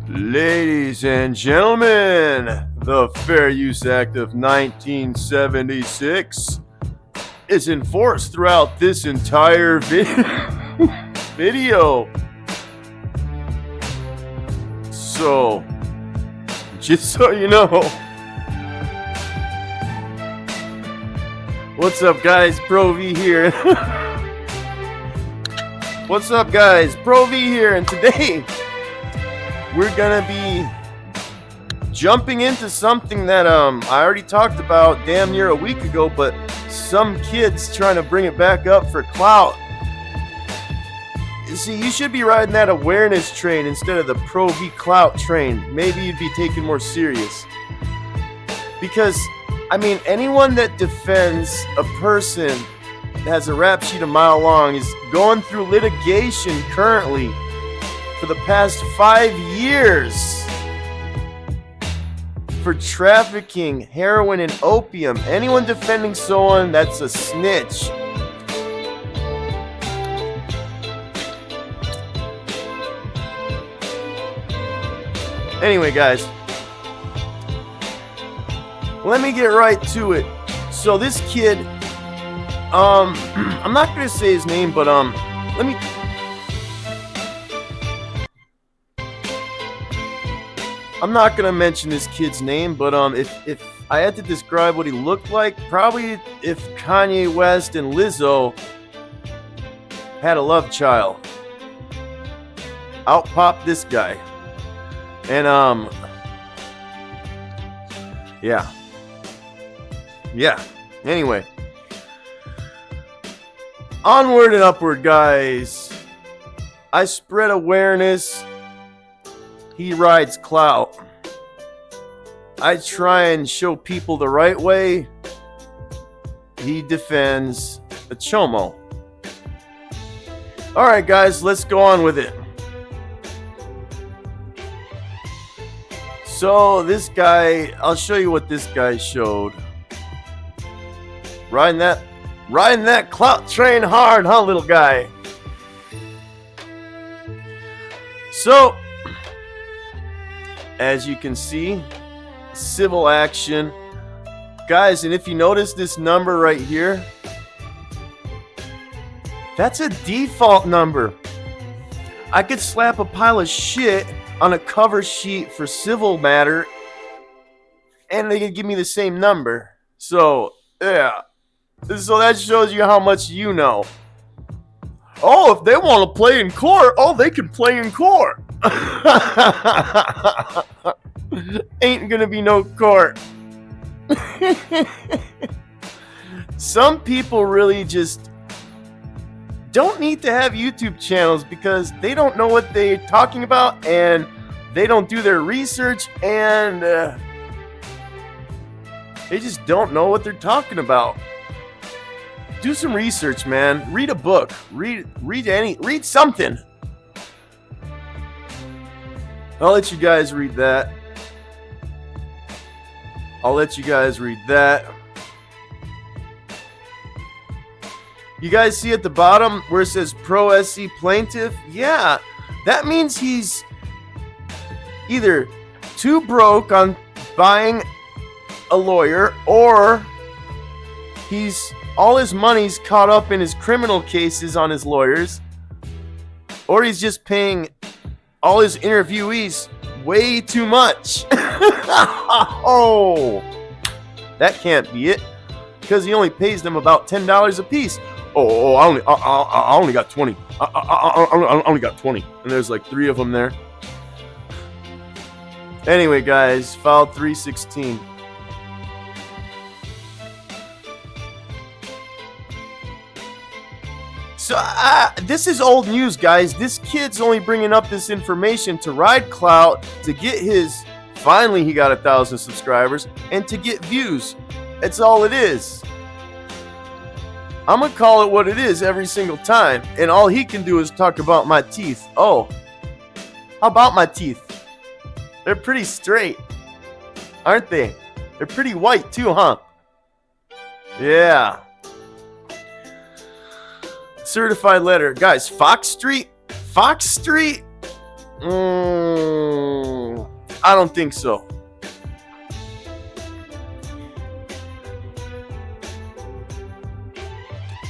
Ladies and gentlemen, the Fair Use Act of 1976 is enforced throughout this entire video. So, just so you know, what's up guys, proV here. What's up guys, proV here, and today we're gonna be jumping into something that I already talked about damn near a week ago, but some kids trying to bring it back up for clout. See, you should be riding that awareness train instead of the proV clout train. Maybe you'd be taken more serious. Because, I mean, anyone that defends a person that has a rap sheet a mile long is going through litigation currently for the past 5 years for trafficking heroin and opium. Anyone defending someone that's a snitch. Anyway, guys, let me get right to it. So this kid, I'm not gonna say his name, but let me. I'm not gonna mention this kid's name, but if I had to describe what he looked like, probably if Kanye West and Lizzo had a love child, out popped this guy. And yeah. Anyway, onward and upward, guys. I spread awareness. He rides clout. I try and show people the right way. He defends a chomo. All right, guys, let's go on with it. So this guy, I'll show you what this guy showed. Riding that clout train hard, huh, little guy? So, as you can see, civil action. Guys, and if you notice this number right here, that's a default number. I could slap a pile of shit on a cover sheet for civil matter and they could give me the same number. So, yeah. So that shows you how much you know. Oh, if they want to play in court, they can play in court. Ain't gonna be no court. Some people really just don't need to have YouTube channels because they don't know what they're talking about and they don't do their research and they just don't know what they're talking about. Do some research, man. Read a book. Read something. I'll let you guys read that. You guys see at the bottom where it says Pro SC Plaintiff? Yeah, that means he's either too broke on buying a lawyer or all his money's caught up in his criminal cases on his lawyers, or he's just paying all his interviewees way too much. Oh, that can't be it, because he only pays them about $10 a piece. I only got 20. I only got 20, and there's like 3 of them there. Anyway, guys, file 316. So, this is old news, guys. This kid's only bringing up this information to ride clout, to get finally he got 1,000 subscribers, and to get views. That's all it is. I'm gonna call it what it is every single time, and all he can do is talk about my teeth. Oh, how about my teeth? They're pretty straight, aren't they? They're pretty white too, huh? Yeah. Certified letter. Guys, Fox Street? I don't think so.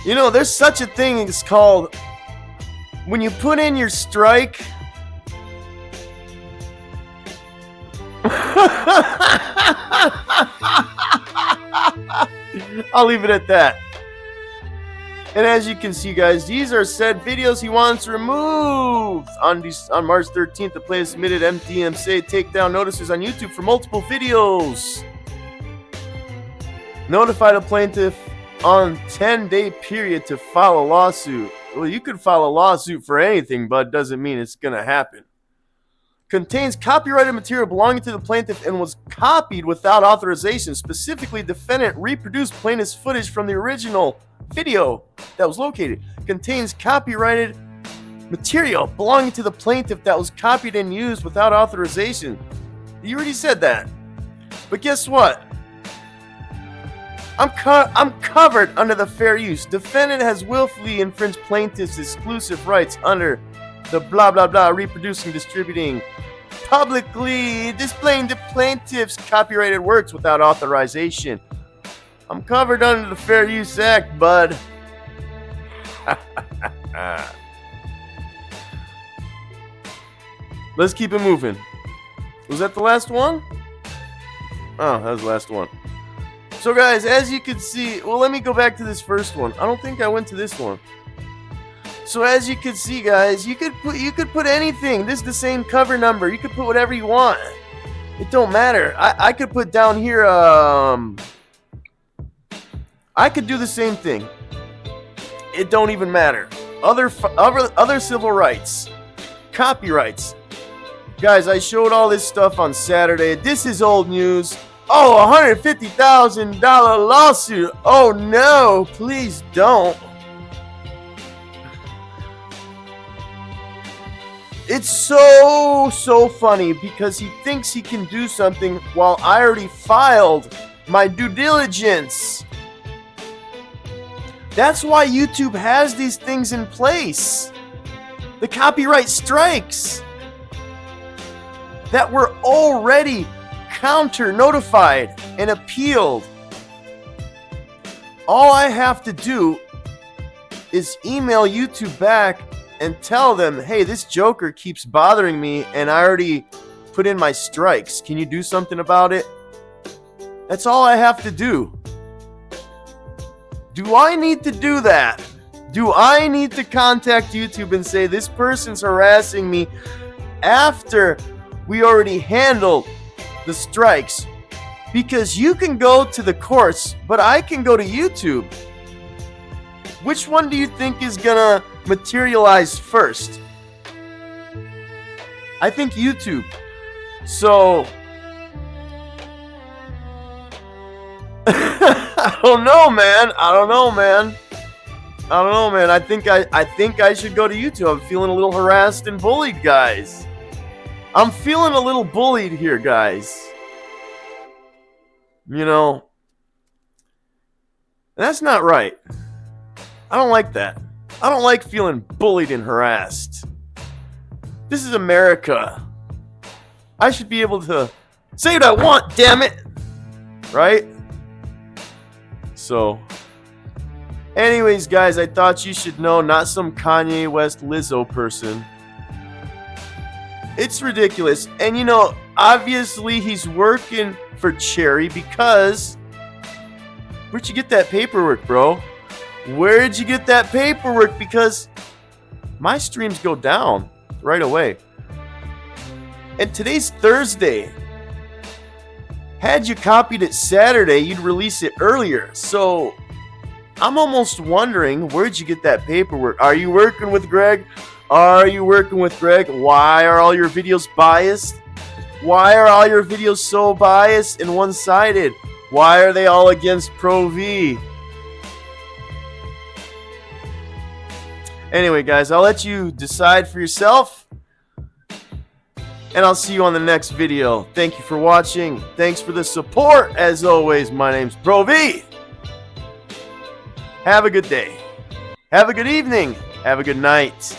You know, there's such a thing as called, when you put in your strike, I'll leave it at that. And as you can see, guys, these are said videos he wants removed. On March 13th, the player submitted MDMA takedown notices on YouTube for multiple videos. Notified a plaintiff on 10-day period to file a lawsuit. Well, you could file a lawsuit for anything, but doesn't mean it's going to happen. Contains copyrighted material belonging to the plaintiff and was copied without authorization. Specifically, defendant reproduced plaintiff's footage from the original video that was located. Contains copyrighted material belonging to the plaintiff that was copied and used without authorization. You already said that. But guess what? I'm covered under the fair use. Defendant has willfully infringed plaintiff's exclusive rights under the blah blah blah reproducing, distributing, publicly displaying the plaintiff's copyrighted works without authorization. I'm covered under the Fair Use Act, bud. Let's keep it moving. Was that the last one? Oh, that was the last one. So guys, as you can see, well, let me go back to this first one. I don't think I went to this one. So as you can see, guys, you could put anything. This is the same cover number. You could put whatever you want. It don't matter. I could put down here. I could do the same thing. It don't even matter. Other civil rights, copyrights. Guys, I showed all this stuff on Saturday. This is old news. Oh, $150,000 lawsuit. Oh no, please don't. It's so funny because he thinks he can do something while I already filed my due diligence. That's why YouTube has these things in place. The copyright strikes that were already counter-notified and appealed. All I have to do is email YouTube back and tell them, hey, this joker keeps bothering me and I already put in my strikes. Can you do something about it? That's all I have to do. Do I need to do that? Do I need to contact YouTube and say this person's harassing me after we already handled the strikes? Because you can go to the courts, but I can go to YouTube. Which one do you think is gonna materialize first? I think YouTube. So I don't know, man. I think I should go to YouTube. I'm feeling a little harassed and bullied, guys. I'm feeling a little bullied here, guys. You know, that's not right. I don't like that. I don't like feeling bullied and harassed. This is America. I should be able to say what I want, damn it. Right? So, anyways, guys, I thought you should know, not some Kanye West Lizzo person. It's ridiculous. And you know, obviously he's working for Cherry because where'd you get that paperwork, bro? Where'd you get that paperwork? Because my streams go down right away. And today's Thursday. Had you copied it Saturday, you'd release it earlier. So I'm almost wondering, where'd you get that paperwork? Are you working with Greg? Are you working with Greg? Why are all your videos biased? Why are all your videos so biased and one-sided? Why are they all against proV? Anyway, guys, I'll let you decide for yourself. And I'll see you on the next video. Thank you for watching. Thanks for the support. As always, my name's proV. Have a good day. Have a good evening. Have a good night.